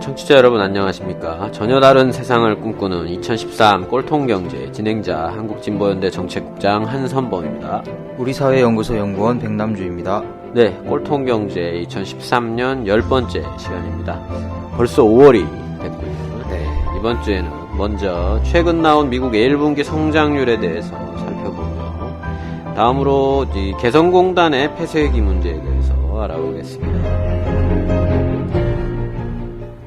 청취자 여러분 안녕하십니까. 전혀 다른 세상을 꿈꾸는 2013 꼴통경제 진행자 한국진보연대 정책국장 한선범입니다. 우리사회연구소 연구원 백남주입니다. 네, 꼴통경제 2013년 10번째 시간입니다. 벌써 5월이 됐군요. 네, 이번 주에는 먼저 최근 나온 미국의 1분기 성장률에 대해서 살펴보고요. 다음으로 이 개성공단의 폐쇄기 문제에 대해서 알아보겠습니다.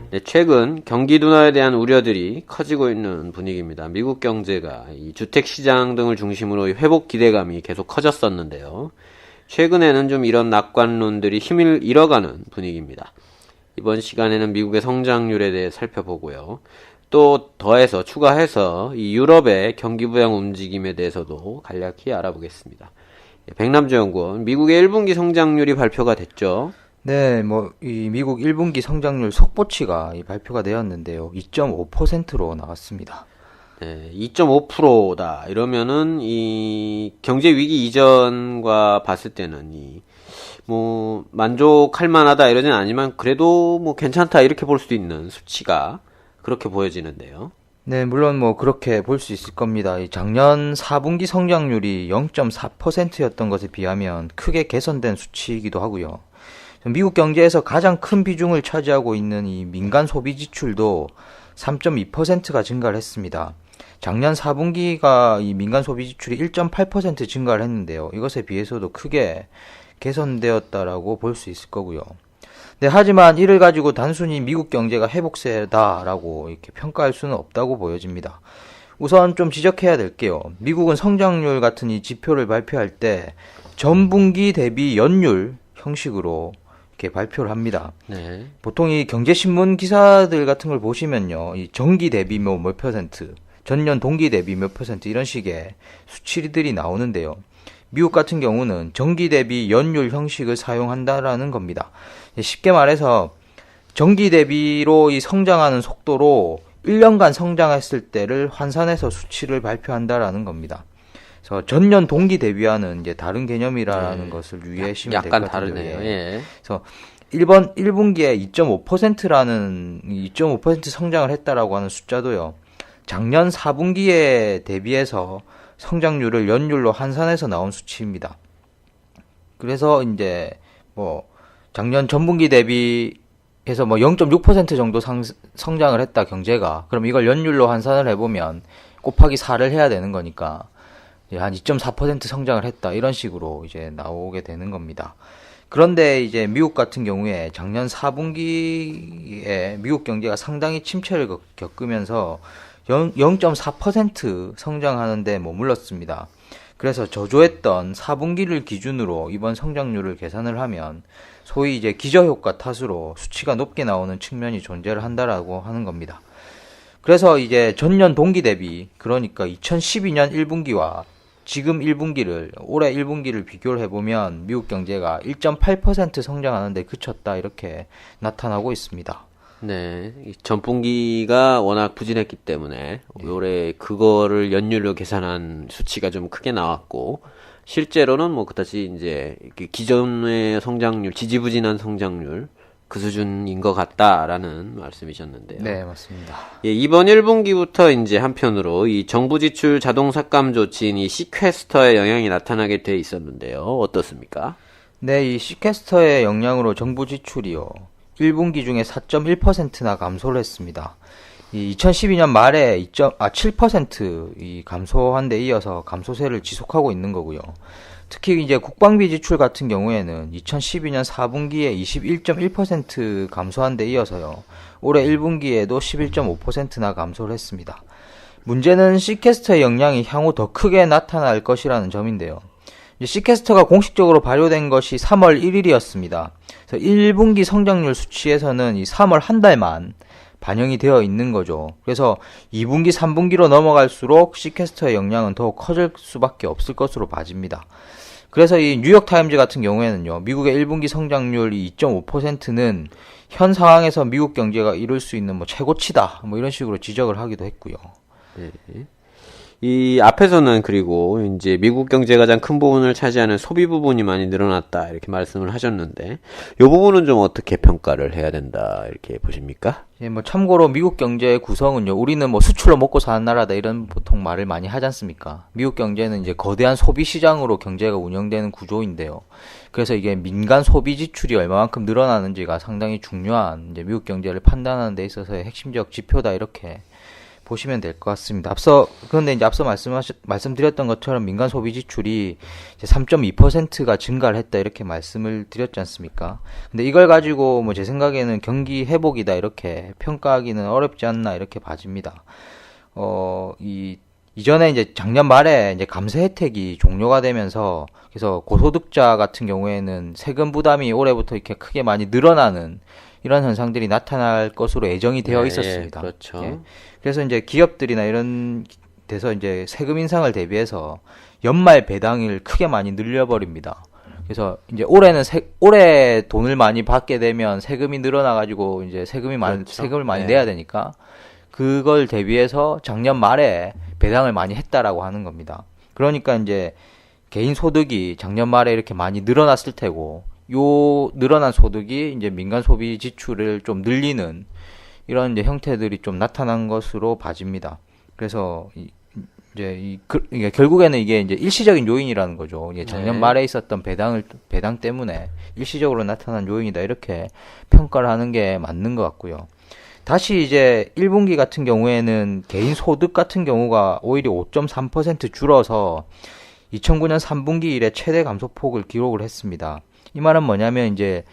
네, 최근 경기 둔화에 대한 우려들이 커지고 있는 분위기입니다. 미국 경제가 이 주택시장 등을 중심으로 회복 기대감이 계속 커졌었는데요. 최근에는 좀 이런 낙관론들이 힘을 잃어가는 분위기입니다. 이번 시간에는 미국의 성장률에 대해 살펴보고요. 또 추가해서 이 유럽의 경기 부양 움직임에 대해서도 간략히 알아보겠습니다. 백남주 연구원, 미국의 1분기 성장률이 발표가 됐죠. 네, 이 미국 1분기 성장률 속보치가 발표가 되었는데요. 2.5%로 나왔습니다. 네, 2.5%다. 이러면은 이 경제 위기 이전과 봤을 때는 만족할 만하다 이러진 아니지만 그래도 괜찮다 이렇게 볼 수도 있는 수치가 그렇게 보여지는데요. 네, 물론 그렇게 볼 수 있을 겁니다. 작년 4분기 성장률이 0.4%였던 것에 비하면 크게 개선된 수치이기도 하고요. 미국 경제에서 가장 큰 비중을 차지하고 있는 이 민간 소비 지출도 3.2%가 증가를 했습니다. 작년 4분기가 이 민간 소비 지출이 1.8% 증가를 했는데요. 이것에 비해서도 크게 개선되었다라고 볼 수 있을 거고요. 네, 하지만 이를 가지고 단순히 미국 경제가 회복세다라고 이렇게 평가할 수는 없다고 보여집니다. 우선 좀 지적해야 될 게요. 미국은 성장률 같은 이 지표를 발표할 때 전분기 대비 연율 형식으로 이렇게 발표를 합니다. 네. 보통 이 경제신문 기사들 같은 걸 보시면요. 이 전기 대비 몇 퍼센트, 전년 동기 대비 몇 퍼센트 이런 식의 수치들이 나오는데요. 미국 같은 경우는 전기 대비 연율 형식을 사용한다라는 겁니다. 쉽게 말해서 전기 대비로 이 성장하는 속도로 1년간 성장했을 때를 환산해서 수치를 발표한다라는 겁니다. 그래서 전년 동기 대비와는 이제 다른 개념이라는 것을 유의하시면 될 것 같은데요. 약간 다르네요. 예. 그래서 1분기에 2.5% 성장을 했다라고 하는 숫자도요. 작년 4분기에 대비해서 성장률을 연율로 환산해서 나온 수치입니다. 그래서 이제 작년 전분기 대비해서 0.6% 정도 성장을 했다 경제가. 그럼 이걸 연율로 환산을 해보면 곱하기 4를 해야 되는 거니까 한 2.4% 성장을 했다 이런 식으로 이제 나오게 되는 겁니다. 그런데 이제 미국 같은 경우에 작년 4분기에 미국 경제가 상당히 침체를 겪으면서 0.4% 성장하는데 머물렀습니다. 그래서 저조했던 4분기를 기준으로 이번 성장률을 계산을 하면 소위 이제 기저효과 탓으로 수치가 높게 나오는 측면이 존재를 한다라고 하는 겁니다. 그래서 이제 전년 동기 대비, 그러니까 2012년 1분기와 지금 1분기를, 올해 1분기를 비교를 해보면 미국 경제가 1.8% 성장하는데 그쳤다 이렇게 나타나고 있습니다. 네, 전분기가 워낙 부진했기 때문에 올해 그거를 연율로 계산한 수치가 좀 크게 나왔고 실제로는 그다지 이제 기존의 성장률, 지지부진한 성장률 그 수준인 것 같다라는 말씀이셨는데요. 네, 맞습니다. 예, 이번 1분기부터 이제 한편으로 이 정부 지출 자동 삭감 조치인 이 시퀘스터의 영향이 나타나게 돼 있었는데요. 어떻습니까? 네, 이 시퀘스터의 영향으로 정부 지출이요. 1분기 중에 4.1%나 감소를 했습니다. 이 2012년 말에 7% 감소한 데 이어서 감소세를 지속하고 있는 거고요. 특히 이제 국방비 지출 같은 경우에는 2012년 4분기에 21.1% 감소한 데 이어서요. 올해 1분기에도 11.5%나 감소를 했습니다. 문제는 시퀘스터의 영향이 향후 더 크게 나타날 것이라는 점인데요. 시퀘스터가 공식적으로 발효된 것이 3월 1일이었습니다. 그래서 1분기 성장률 수치에서는 이 3월 한 달만 반영이 되어 있는 거죠. 그래서 2분기, 3분기로 넘어갈수록 시퀘스터의 영향은 더욱 커질 수밖에 없을 것으로 봐집니다. 그래서 이 뉴욕타임즈 같은 경우에는요, 미국의 1분기 성장률이 2.5%는 현 상황에서 미국 경제가 이룰 수 있는 최고치다, 이런 식으로 지적을 하기도 했고요. 네. 이 앞에서는 그리고 이제 미국 경제 가장 큰 부분을 차지하는 소비 부분이 많이 늘어났다 이렇게 말씀을 하셨는데 이 부분은 좀 어떻게 평가를 해야 된다 이렇게 보십니까? 예, 뭐 참고로 미국 경제의 구성은요. 우리는 뭐 수출로 먹고 사는 나라다 이런 보통 말을 많이 하지 않습니까? 미국 경제는 이제 거대한 소비 시장으로 경제가 운영되는 구조인데요. 그래서 이게 민간 소비 지출이 얼마만큼 늘어나는지가 상당히 중요한 이제 미국 경제를 판단하는 데 있어서의 핵심적 지표다 이렇게 보시면 될 것 같습니다. 그런데 이제 앞서 말씀드렸던 것처럼 민간 소비 지출이 이제 3.2%가 증가를 했다 이렇게 말씀을 드렸지 않습니까? 근데 이걸 가지고 뭐 제 생각에는 경기 회복이다 이렇게 평가하기는 어렵지 않나 이렇게 봐집니다. 이전에 이제 작년 말에 이제 감세 혜택이 종료가 되면서 그래서 고소득자 같은 경우에는 세금 부담이 올해부터 이렇게 크게 많이 늘어나는 이런 현상들이 나타날 것으로 예정이 되어 있었습니다. 그렇죠. 예. 그래서 이제 기업들이나 이런 데서 이제 세금 인상을 대비해서 연말 배당을 크게 많이 늘려버립니다. 그래서 이제 올해 돈을 많이 받게 되면 세금이 늘어나가지고 이제 세금을 많이 내야 되니까 그걸 대비해서 작년 말에 배당을 많이 했다라고 하는 겁니다. 그러니까 이제 개인 소득이 작년 말에 이렇게 많이 늘어났을 테고 요 늘어난 소득이 이제 민간 소비 지출을 좀 늘리는 이런 이제 형태들이 좀 나타난 것으로 봐집니다. 그래서 이게 결국에는 이게 이제 일시적인 요인이라는 거죠. 이게 작년 말에 있었던 배당 때문에 일시적으로 나타난 요인이다 이렇게 평가를 하는 게 맞는 것 같고요. 다시 이제 1분기 같은 경우에는 개인 소득 같은 경우가 오히려 5.3% 줄어서 2009년 3분기 이래 최대 감소폭을 기록을 했습니다. 이 말은 뭐냐면 이제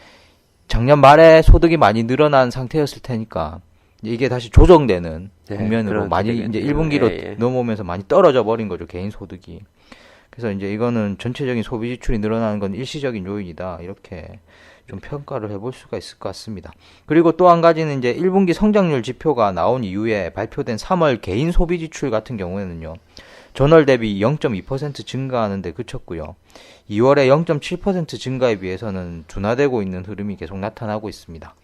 작년 말에 소득이 많이 늘어난 상태였을 테니까 이게 다시 조정되는 국면으로 많이 이제 1분기로 넘어오면서 많이 떨어져 버린 거죠, 개인 소득이. 그래서 이제 이거는 전체적인 소비 지출이 늘어나는 건 일시적인 요인이다. 이렇게 좀 평가를 해볼 수가 있을 것 같습니다. 그리고 또 한 가지는 이제 1분기 성장률 지표가 나온 이후에 발표된 3월 개인 소비 지출 같은 경우에는요. 전월 대비 0.2% 증가하는 데 그쳤고요. 2월에 0.7% 증가에 비해서는 둔화되고 있는 흐름이 계속 나타나고 있습니다.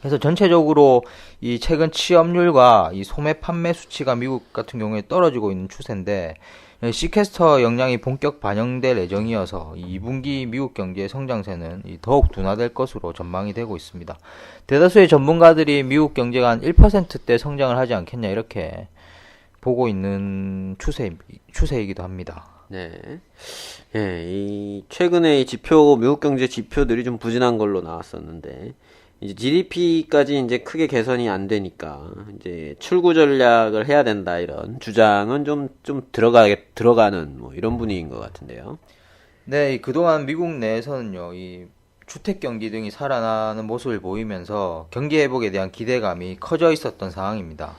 그래서 전체적으로 이 최근 취업률과 이 소매 판매 수치가 미국 같은 경우에 떨어지고 있는 추세인데 시캐스터 역량이 본격 반영될 예정이어서 2분기 미국 경제의 성장세는 더욱 둔화될 것으로 전망이 되고 있습니다. 대다수의 전문가들이 미국 경제가 한 1%대 성장을 하지 않겠냐 이렇게 보고 있는 추세이기도 합니다. 네. 예, 최근에 미국 경제 지표들이 좀 부진한 걸로 나왔었는데, 이제 GDP까지 이제 크게 개선이 안 되니까, 이제 출구 전략을 해야 된다, 이런 주장은 좀 들어가는, 뭐, 이런 분위기인 것 같은데요. 네, 그동안 미국 내에서는요, 이 주택 경기 등이 살아나는 모습을 보이면서 경기 회복에 대한 기대감이 커져 있었던 상황입니다.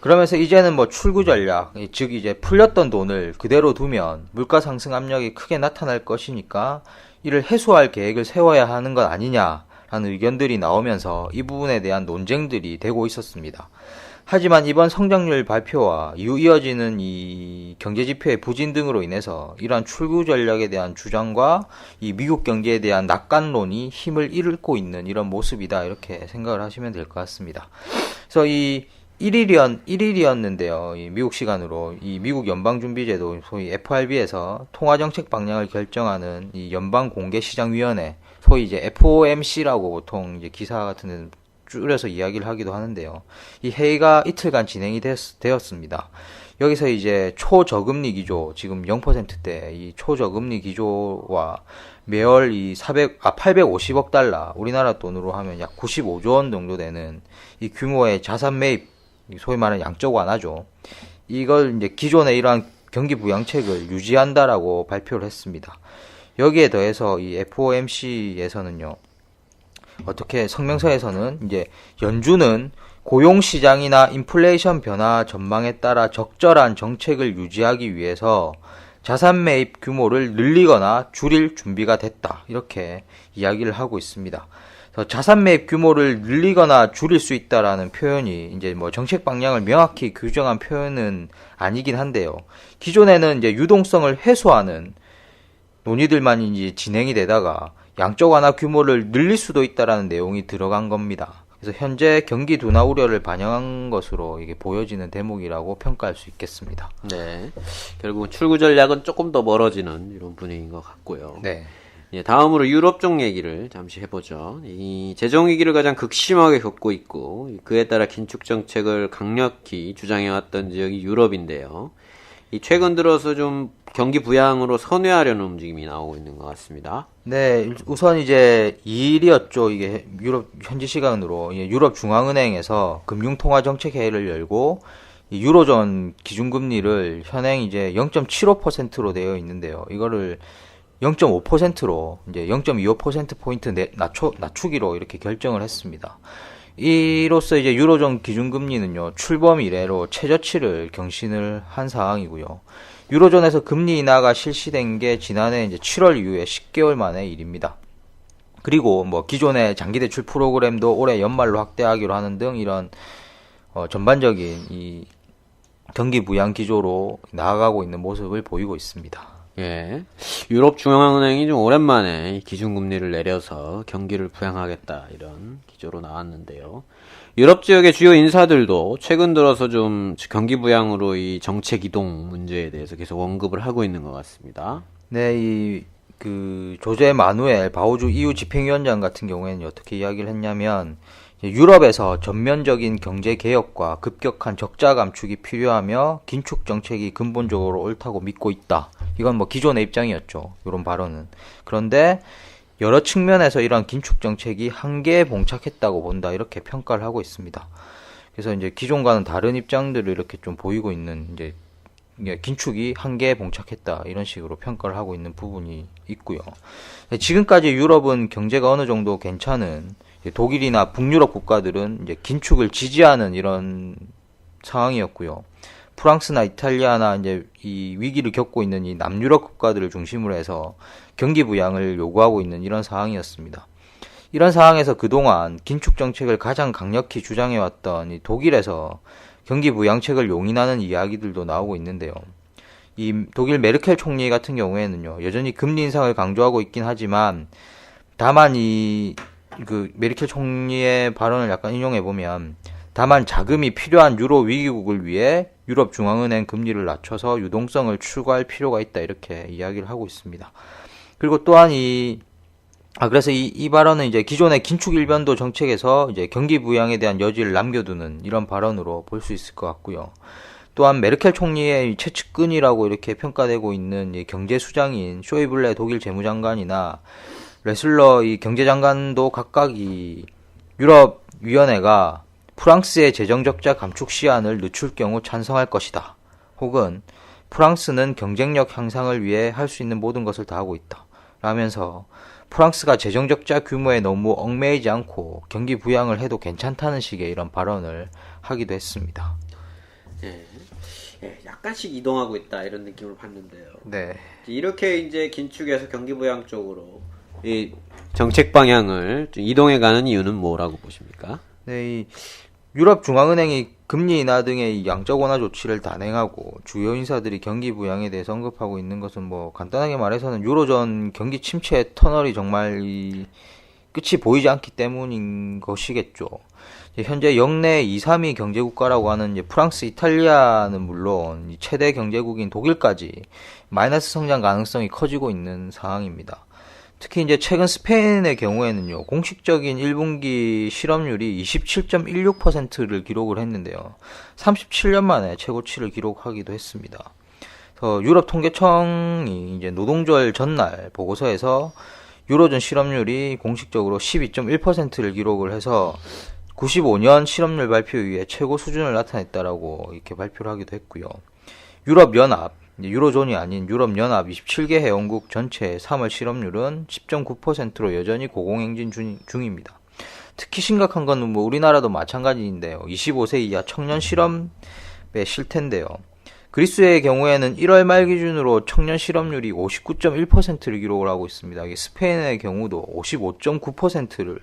그러면서 이제는 뭐 출구 전략, 즉 이제 풀렸던 돈을 그대로 두면 물가 상승 압력이 크게 나타날 것이니까 이를 해소할 계획을 세워야 하는 것 아니냐라는 의견들이 나오면서 이 부분에 대한 논쟁들이 되고 있었습니다. 하지만 이번 성장률 발표와 이후 이어지는 이 경제지표의 부진 등으로 인해서 이러한 출구 전략에 대한 주장과 이 미국 경제에 대한 낙관론이 힘을 잃고 있는 이런 모습이다 이렇게 생각을 하시면 될 것 같습니다. 그래서 1일이었는데요. 이 미국 시간으로 이 미국 연방준비제도 소위 FRB에서 통화정책 방향을 결정하는 이 연방공개시장위원회 소위 이제 FOMC라고 보통 이제 기사 같은 데는 줄여서 이야기를 하기도 하는데요. 이 회의가 이틀간 진행이 되었습니다. 여기서 이제 초저금리 기조, 지금 0%대 이 초저금리 기조와 매월 850억 달러, 우리나라 돈으로 하면 약 95조 원 정도 되는 이 규모의 자산 매입, 소위 말하는 양적 완화죠. 이걸 이제 기존의 이러한 경기 부양책을 유지한다라고 발표를 했습니다. 여기에 더해서 이 FOMC에서는요, 어떻게 성명서에서는 이제 연준은 고용시장이나 인플레이션 변화 전망에 따라 적절한 정책을 유지하기 위해서 자산 매입 규모를 늘리거나 줄일 준비가 됐다. 이렇게 이야기를 하고 있습니다. 그래서 자산 매입 규모를 늘리거나 줄일 수 있다라는 표현이 이제 뭐 정책 방향을 명확히 규정한 표현은 아니긴 한데요. 기존에는 이제 유동성을 해소하는 논의들만 이제 진행이 되다가 양적 완화 규모를 늘릴 수도 있다라는 내용이 들어간 겁니다. 그래서 현재 경기 둔화 우려를 반영한 것으로 이게 보여지는 대목이라고 평가할 수 있겠습니다. 네. 결국은 출구 전략은 조금 더 멀어지는 이런 분위기인 것 같고요. 네. 예, 다음으로 유럽 쪽 얘기를 잠시 해보죠. 이 재정 위기를 가장 극심하게 겪고 있고 그에 따라 긴축 정책을 강력히 주장해왔던 지역이 유럽인데요. 이 최근 들어서 좀 경기 부양으로 선회하려는 움직임이 나오고 있는 것 같습니다. 네, 우선 이제 2일이었죠. 이게 유럽 현지 시간으로 유럽 중앙은행에서 금융통화정책회의를 열고 이 유로존 기준금리를 현행 이제 0.75%로 되어 있는데요. 이거를 0.5%로 이제 0.25%포인트 낮추기로 이렇게 결정을 했습니다. 이로써 이제 유로존 기준금리는요, 출범 이래로 최저치를 경신을 한 상황이고요. 유로존에서 금리 인하가 실시된 게 지난해 이제 7월 이후에 10개월 만의 일입니다. 그리고 뭐 기존의 장기 대출 프로그램도 올해 연말로 확대하기로 하는 등 이런 전반적인 이 경기 부양 기조로 나아가고 있는 모습을 보이고 있습니다. 예. 유럽 중앙은행이 좀 오랜만에 이 기준금리를 내려서 경기를 부양하겠다 이런 기조로 나왔는데요. 유럽 지역의 주요 인사들도 최근 들어서 좀 경기 부양으로 이 정책 이동 문제에 대해서 계속 언급을 하고 있는 것 같습니다. 네, 조제 마누엘 바우주 EU 집행위원장 같은 경우에는 어떻게 이야기를 했냐면, 유럽에서 전면적인 경제 개혁과 급격한 적자 감축이 필요하며 긴축 정책이 근본적으로 옳다고 믿고 있다. 이건 뭐 기존의 입장이었죠. 이런 발언은. 그런데 여러 측면에서 이러한 긴축 정책이 한계에 봉착했다고 본다. 이렇게 평가를 하고 있습니다. 그래서 이제 기존과는 다른 입장들을 이렇게 좀 보이고 있는 이제 긴축이 한계에 봉착했다. 이런 식으로 평가를 하고 있는 부분이 있고요. 지금까지 유럽은 경제가 어느 정도 괜찮은 독일이나 북유럽 국가들은 이제 긴축을 지지하는 이런 상황이었고요. 프랑스나 이탈리아나 이제 이 위기를 겪고 있는 이 남유럽 국가들을 중심으로 해서 경기 부양을 요구하고 있는 이런 상황이었습니다. 이런 상황에서 그동안 긴축 정책을 가장 강력히 주장해왔던 이 독일에서 경기 부양책을 용인하는 이야기들도 나오고 있는데요. 이 독일 메르켈 총리 같은 경우에는요, 여전히 금리 인상을 강조하고 있긴 하지만, 다만 메르켈 총리의 발언을 약간 인용해보면, 다만 자금이 필요한 유로 위기국을 위해 유럽 중앙은행 금리를 낮춰서 유동성을 추구할 필요가 있다, 이렇게 이야기를 하고 있습니다. 그리고 또한 그래서 이 발언은 이제 기존의 긴축 일변도 정책에서 이제 경기 부양에 대한 여지를 남겨두는 이런 발언으로 볼 수 있을 것 같고요. 또한 메르켈 총리의 최측근이라고 이렇게 평가되고 있는 이 경제 수장인 쇼이블레 독일 재무장관이나 레슬러 이 경제장관도 각각 이 유럽 위원회가 프랑스의 재정 적자 감축 시한을 늦출 경우 찬성할 것이다. 혹은 프랑스는 경쟁력 향상을 위해 할 수 있는 모든 것을 다하고 있다. 라면서 프랑스가 재정 적자 규모에 너무 얽매이지 않고 경기 부양을 해도 괜찮다는 식의 이런 발언을 하기도 했습니다. 예, 약간씩 이동하고 있다 이런 느낌을 받는데요. 네. 이렇게 이제 긴축에서 경기 부양 쪽으로 이 정책 방향을 좀 이동해가는 이유는 뭐라고 보십니까? 네, 이 유럽 중앙은행이 금리 인하 등의 양적 완화 조치를 단행하고 주요 인사들이 경기 부양에 대해서 언급하고 있는 것은 뭐 간단하게 말해서는 유로존 경기 침체 터널이 정말 끝이 보이지 않기 때문인 것이겠죠. 현재 역내 2, 3위 경제국가라고 하는 프랑스, 이탈리아는 물론 최대 경제국인 독일까지 마이너스 성장 가능성이 커지고 있는 상황입니다. 특히 이제 최근 스페인의 경우에는요, 공식적인 1분기 실업률이 27.16%를 기록을 했는데요. 37년 만에 최고치를 기록하기도 했습니다. 그래서 유럽 통계청이 이제 노동절 전날 보고서에서 유로존 실업률이 공식적으로 12.1%를 기록을 해서 95년 실업률 발표 이후에 최고 수준을 나타냈다라고 이렇게 발표를 하기도 했고요. 유럽연합, 유로존이 아닌 유럽연합 27개 회원국 전체의 3월 실업률은 10.9%로 여전히 고공행진 중입니다. 특히 심각한 건 뭐 우리나라도 마찬가지인데요. 25세 이하 청년 실업의 실태인데요. 그리스의 경우에는 1월 말 기준으로 청년 실업률이 59.1%를 기록을 하고 있습니다. 스페인의 경우도 55.9%를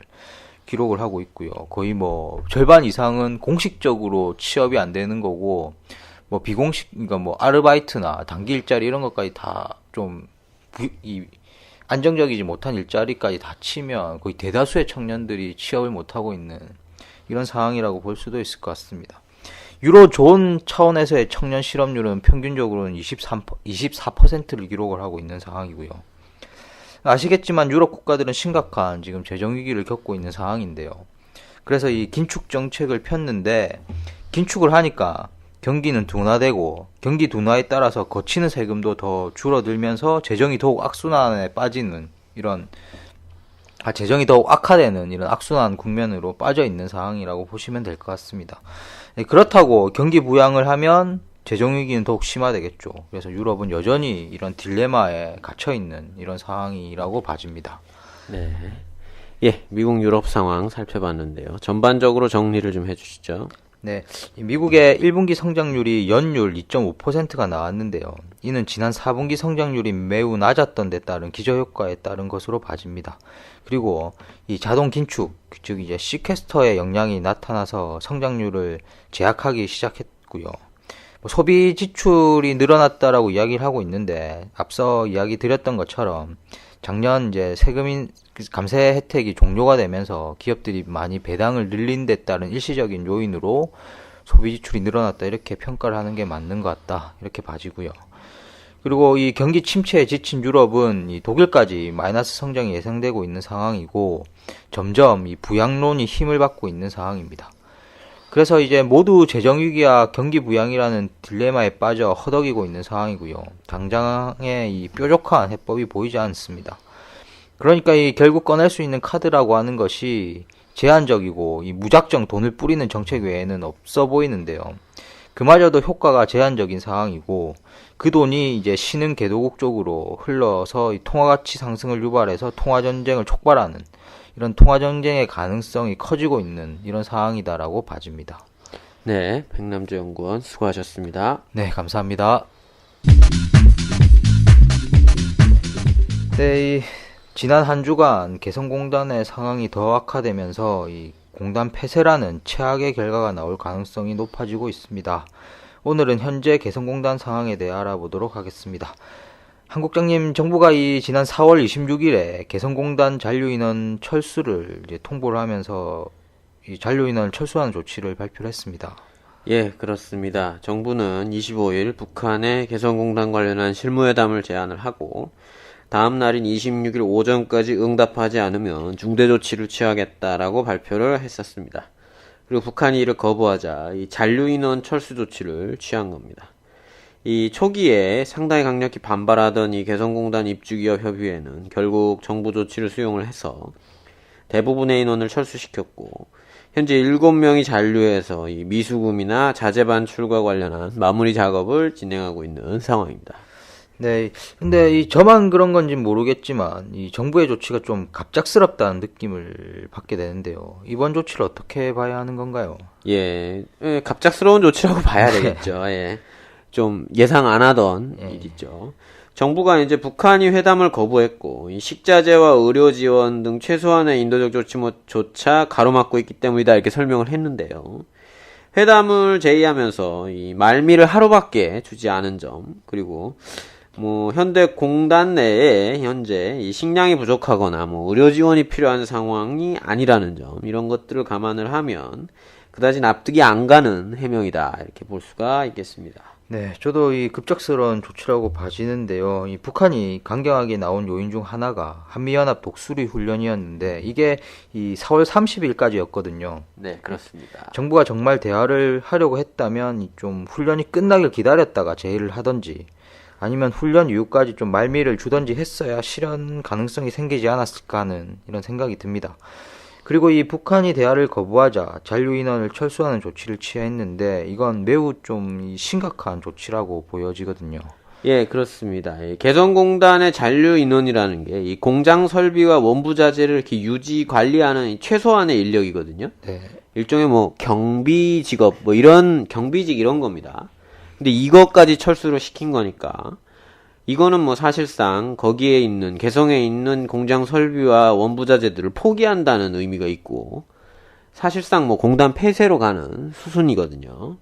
기록을 하고 있고요. 거의 뭐 절반 이상은 공식적으로 취업이 안 되는 거고, 뭐 비공식, 그러니까 뭐 아르바이트나 단기 일자리 이런 것까지 다 좀 안정적이지 못한 일자리까지 다 치면 거의 대다수의 청년들이 취업을 못 하고 있는 이런 상황이라고 볼 수도 있을 것 같습니다. 유로존 차원에서의 청년 실업률은 평균적으로는 24%를 기록을 하고 있는 상황이고요. 아시겠지만 유럽 국가들은 심각한 지금 재정 위기를 겪고 있는 상황인데요. 그래서 이 긴축 정책을 폈는데 긴축을 하니까 경기는 둔화되고 경기 둔화에 따라서 거치는 세금도 더 줄어들면서 재정이 더욱 악순환에 빠지는 재정이 더욱 악화되는 이런 악순환 국면으로 빠져 있는 상황이라고 보시면 될 것 같습니다. 그렇다고 경기 부양을 하면 재정 위기는 더욱 심화되겠죠. 그래서 유럽은 여전히 이런 딜레마에 갇혀 있는 이런 상황이라고 봐집니다. 네. 예, 미국 유럽 상황 살펴봤는데요. 전반적으로 정리를 좀 해주시죠. 네, 미국의 1분기 성장률이 연율 2.5%가 나왔는데요. 이는 지난 4분기 성장률이 매우 낮았던 데 따른 기저효과에 따른 것으로 봐집니다. 그리고 이 자동 긴축, 즉 이제 시퀘스터의 영향이 나타나서 성장률을 제약하기 시작했고요. 소비 지출이 늘어났다라고 이야기를 하고 있는데 앞서 이야기 드렸던 것처럼 작년 이제 세금 감세 혜택이 종료가 되면서 기업들이 많이 배당을 늘린 데 따른 일시적인 요인으로 소비 지출이 늘어났다 이렇게 평가를 하는 게 맞는 것 같다 이렇게 봐지고요. 그리고 이 경기 침체에 지친 유럽은 이 독일까지 마이너스 성장이 예상되고 있는 상황이고 점점 이 부양론이 힘을 받고 있는 상황입니다. 그래서 이제 모두 재정위기와 경기 부양이라는 딜레마에 빠져 허덕이고 있는 상황이고요. 당장의 이 뾰족한 해법이 보이지 않습니다. 그러니까 이 결국 꺼낼 수 있는 카드라고 하는 것이 제한적이고 이 무작정 돈을 뿌리는 정책 외에는 없어 보이는데요. 그마저도 효과가 제한적인 상황이고 그 돈이 이제 신흥 개도국 쪽으로 흘러서 이 통화가치 상승을 유발해서 통화전쟁을 촉발하는 이런 통화전쟁의 가능성이 커지고 있는 이런 상황이다라고 봐집니다. 네, 백남주 연구원 수고하셨습니다. 네, 감사합니다. 네, 지난 한 주간 개성공단의 상황이 더 악화되면서 이 공단 폐쇄라는 최악의 결과가 나올 가능성이 높아지고 있습니다. 오늘은 현재 개성공단 상황에 대해 알아보도록 하겠습니다. 한국장님, 정부가 이 지난 4월 26일에 개성공단 잔류인원 철수를 이제 통보를 하면서 이 잔류인원을 철수하는 조치를 발표를 했습니다. 예, 그렇습니다. 정부는 25일 북한의 개성공단 관련한 실무회담을 제안을 하고 다음 날인 26일 오전까지 응답하지 않으면 중대 조치를 취하겠다라고 발표를 했었습니다. 그리고 북한이 이를 거부하자 이 잔류인원 철수 조치를 취한 겁니다. 이 초기에 상당히 강력히 반발하던 이 개성공단 입주기업 협의회는 결국 정부 조치를 수용을 해서 대부분의 인원을 철수시켰고 현재 7명이 잔류해서 이 미수금이나 자재 반출과 관련한 마무리 작업을 진행하고 있는 상황입니다. 네, 근데 이 저만 그런 건지 모르겠지만 이 정부의 조치가 좀 갑작스럽다는 느낌을 받게 되는데요. 이번 조치를 어떻게 봐야 하는 건가요? 예, 갑작스러운 조치라고 봐야 되겠죠. 예. 좀 예상 안 하던 일이죠. 정부가 이제 북한이 회담을 거부했고 이 식자재와 의료 지원 등 최소한의 인도적 조치조차 가로막고 있기 때문이다 이렇게 설명을 했는데요. 회담을 제의하면서 이 말미를 하루밖에 주지 않은 점 그리고 현대 공단 내에 현재 이 식량이 부족하거나 의료 지원이 필요한 상황이 아니라는 점 이런 것들을 감안을 하면 그다지 납득이 안 가는 해명이다 이렇게 볼 수가 있겠습니다. 네, 저도 이 급작스러운 조치라고 봐지는데요. 이 북한이 강경하게 나온 요인 중 하나가 한미연합 독수리 훈련이었는데 이게 이 4월 30일까지였거든요. 네, 그렇습니다. 정부가 정말 대화를 하려고 했다면 좀 훈련이 끝나길 기다렸다가 제의를 하던지 아니면 훈련 이후까지 좀 말미를 주던지 했어야 실현 가능성이 생기지 않았을까 하는 이런 생각이 듭니다. 그리고 이 북한이 대화를 거부하자 잔류인원을 철수하는 조치를 취했는데 이건 매우 좀 심각한 조치라고 보여지거든요. 예, 그렇습니다. 개성공단의 잔류인원이라는 게 이 공장 설비와 원부 자재를 이렇게 유지 관리하는 최소한의 인력이거든요. 네. 일종의 경비 직업 이런 경비직 이런 겁니다. 근데 이것까지 철수를 시킨 거니까 이거는 사실상 거기에 있는 개성에 있는 공장 설비와 원부 자재들을 포기한다는 의미가 있고 사실상 공단 폐쇄로 가는 수순이거든요.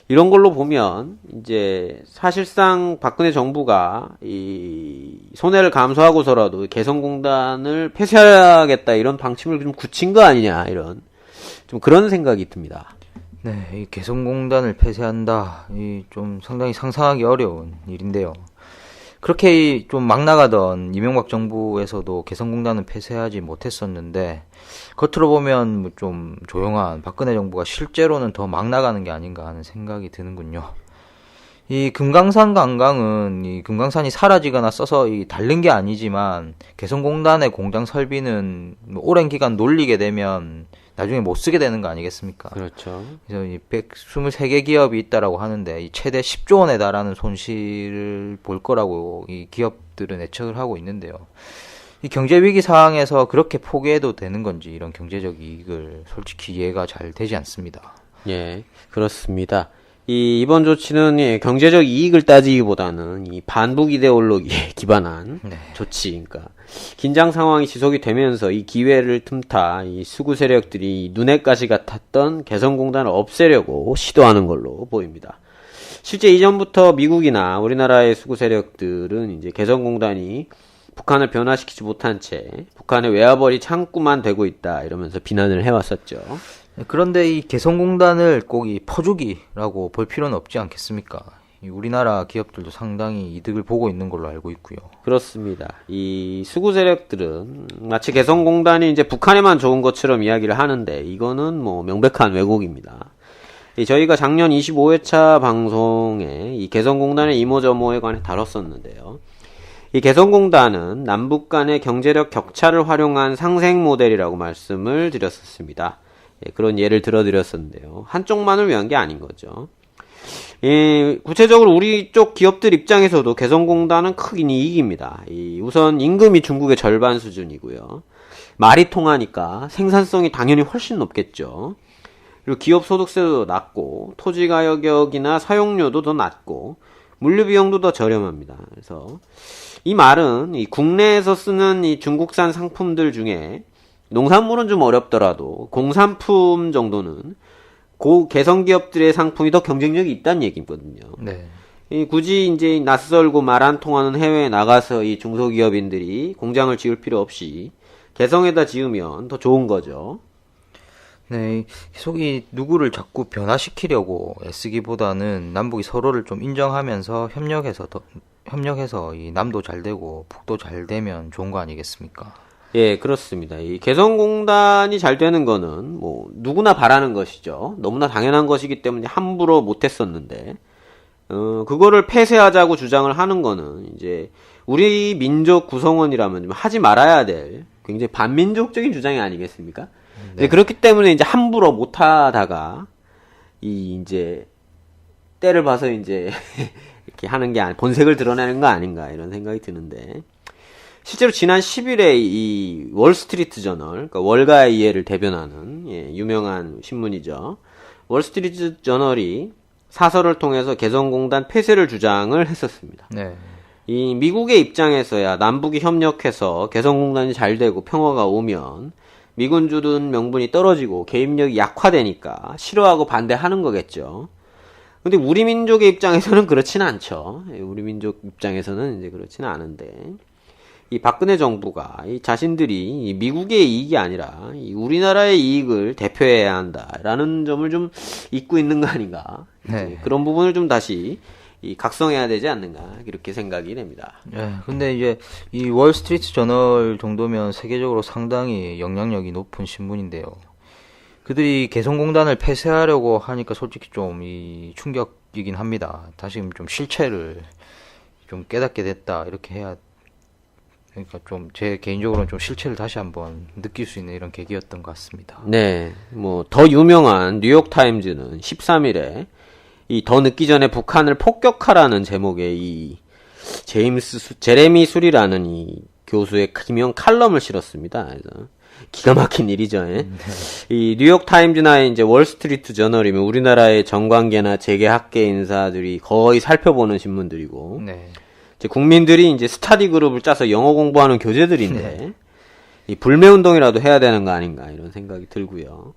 이런 걸로 보면 이제 사실상 박근혜 정부가 이 손해를 감수하고서라도 개성공단을 폐쇄하겠다 이런 방침을 좀 굳힌 거 아니냐 이런 좀 그런 생각이 듭니다. 네, 이 개성공단을 폐쇄한다. 이 좀 상당히 상상하기 어려운 일인데요. 그렇게 좀 막 나가던 이명박 정부에서도 개성공단은 폐쇄하지 못했었는데 겉으로 보면 뭐 좀 조용한 박근혜 정부가 실제로는 더 막 나가는 게 아닌가 하는 생각이 드는군요. 이 금강산 관광은 이 금강산이 사라지거나 써서 이 다른 게 아니지만 개성공단의 공장 설비는 뭐 오랜 기간 놀리게 되면 나중에 못 쓰게 되는 거 아니겠습니까? 그렇죠. 그래서 이 123개 기업이 있다라고 하는데 이 최대 10조 원에 달하는 손실을 볼 거라고 이 기업들은 예측을 하고 있는데요. 이 경제 위기 상황에서 그렇게 포기해도 되는 건지 이런 경제적 이익을 솔직히 이해가 잘 되지 않습니다. 예, 그렇습니다. 이번 조치는 경제적 이익을 따지기보다는 이 반북 이데올로기에 기반한 조치, 그러니까 긴장 상황이 지속이 되면서 이 기회를 틈타 이 수구 세력들이 눈엣 가시 같았던 개성공단을 없애려고 시도하는 걸로 보입니다. 실제 이전부터 미국이나 우리나라의 수구 세력들은 이제 개성공단이 북한을 변화시키지 못한 채 북한의 외화벌이 창구만 되고 있다 이러면서 비난을 해왔었죠. 그런데 이 개성공단을 꼭 이 퍼주기라고 볼 필요는 없지 않겠습니까? 이 우리나라 기업들도 상당히 이득을 보고 있는 걸로 알고 있고요. 그렇습니다. 이 수구 세력들은 마치 개성공단이 이제 북한에만 좋은 것처럼 이야기를 하는데 이거는 뭐 명백한 왜곡입니다. 저희가 작년 25회차 방송에 이 개성공단의 이모저모에 관해 다뤘었는데요. 이 개성공단은 남북 간의 경제력 격차를 활용한 상생 모델이라고 말씀을 드렸었습니다. 그런 예를 들어드렸었는데요. 한쪽만을 위한 게 아닌 거죠. 구체적으로 우리 쪽 기업들 입장에서도 개성공단은 크긴 이익입니다. 우선 임금이 중국의 절반 수준이고요. 말이 통하니까 생산성이 당연히 훨씬 높겠죠. 그리고 기업 소득세도 낮고 토지 가격이나 사용료도 더 낮고 물류 비용도 더 저렴합니다. 그래서 이 말은 이 국내에서 쓰는 이 중국산 상품들 중에 농산물은 좀 어렵더라도 공산품 정도는 개성 기업들의 상품이 더 경쟁력이 있다는 얘기거든요. 네. 굳이 이제 낯설고 말 안 통하는 해외에 나가서 이 중소기업인들이 공장을 지을 필요 없이 개성에다 지으면 더 좋은 거죠. 네, 계속 이 누구를 자꾸 변화시키려고 애쓰기보다는 남북이 서로를 좀 인정하면서 협력해서 이 남도 잘 되고 북도 잘 되면 좋은 거 아니겠습니까? 예, 그렇습니다. 이 개성공단이 잘 되는 거는 뭐 누구나 바라는 것이죠. 너무나 당연한 것이기 때문에 함부로 못했었는데, 그거를 폐쇄하자고 주장을 하는 거는 이제 우리 민족 구성원이라면 좀 하지 말아야 될 굉장히 반민족적인 주장이 아니겠습니까? 네. 그렇기 때문에 이제 함부로 못하다가 이제 때를 봐서 이제 이렇게 하는 게 본색을 드러내는 거 아닌가 이런 생각이 드는데. 실제로 지난 10일에 이 월스트리트 저널, 그러니까 월가의 이해를 대변하는 유명한 신문이죠. 월스트리트 저널이 사설을 통해서 개성공단 폐쇄를 주장을 했었습니다. 네. 이 미국의 입장에서야 남북이 협력해서 개성공단이 잘 되고 평화가 오면 미군 주둔 명분이 떨어지고 개입력이 약화되니까 싫어하고 반대하는 거겠죠. 근데 우리 민족의 입장에서는 그렇지는 않죠. 우리 민족 입장에서는 이제 그렇지는 않은데. 이 박근혜 정부가 이 자신들이 이 미국의 이익이 아니라 이 우리나라의 이익을 대표해야 한다라는 점을 좀 잊고 있는 거 아닌가. 네. 그런 부분을 좀 다시 각성해야 되지 않는가 이렇게 생각이 됩니다. 네, 근데 이제 이 월스트리트 저널 정도면 세계적으로 상당히 영향력이 높은 신문인데요. 그들이 개성공단을 폐쇄하려고 하니까 솔직히 좀 이 충격이긴 합니다. 다시 좀 실체를 좀 깨닫게 됐다 이렇게 해야. 그러니까 좀 제 개인적으로는 좀 실체를 다시 한번 느낄 수 있는 이런 계기였던 것 같습니다. 네, 뭐 더 유명한 뉴욕 타임즈는 13일에 이 더 늦기 전에 북한을 폭격하라는 제목의 이 제레미 술이라는 이 교수의 기명 칼럼을 실었습니다. 그래서 기가 막힌 일이죠. 이 뉴욕 타임즈나 이제 월스트리트 저널이면 우리나라의 정관계나 재계 학계 인사들이 거의 살펴보는 신문들이고. 네. 국민들이 이제 스터디 그룹을 짜서 영어 공부하는 교재들인데, 이 불매운동이라도 해야 되는 거 아닌가, 이런 생각이 들고요.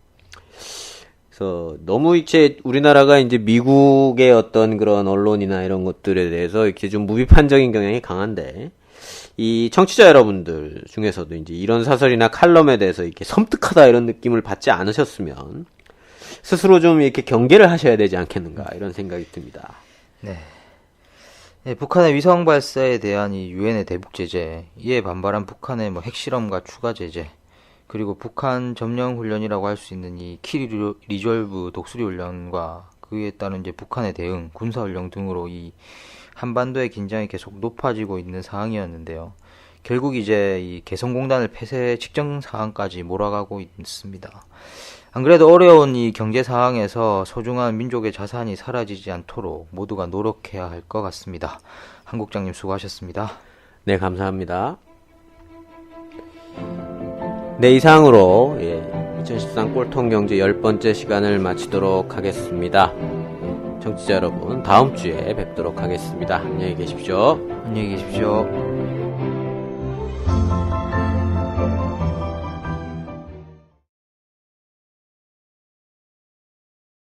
그래서 너무 이제 우리나라가 이제 미국의 어떤 그런 언론이나 이런 것들에 대해서 이렇게 좀 무비판적인 경향이 강한데, 이 청취자 여러분들 중에서도 이제 이런 사설이나 칼럼에 대해서 이렇게 섬뜩하다 이런 느낌을 받지 않으셨으면 스스로 좀 이렇게 경계를 하셔야 되지 않겠는가 이런 생각이 듭니다. 네. 네, 북한의 위성 발사에 대한 이 유엔의 대북 제재, 이에 반발한 북한의 뭐 핵실험과 추가 제재, 그리고 북한 점령 훈련이라고 할 수 있는 이 키 리졸브 독수리 훈련과 그에 따른 이제 북한의 대응, 군사 훈련 등으로 이 한반도의 긴장이 계속 높아지고 있는 상황이었는데요. 결국 이제 이 개성공단을 폐쇄 직전 상황까지 몰아가고 있습니다. 안 그래도 어려운 이 경제 상황에서 소중한 민족의 자산이 사라지지 않도록 모두가 노력해야 할 것 같습니다. 한 국장님 수고하셨습니다. 네, 감사합니다. 네, 이상으로 2013 꼴통경제 10번째 시간을 마치도록 하겠습니다. 청취자 여러분, 다음 주에 뵙도록 하겠습니다. 안녕히 계십시오. 안녕히 계십시오.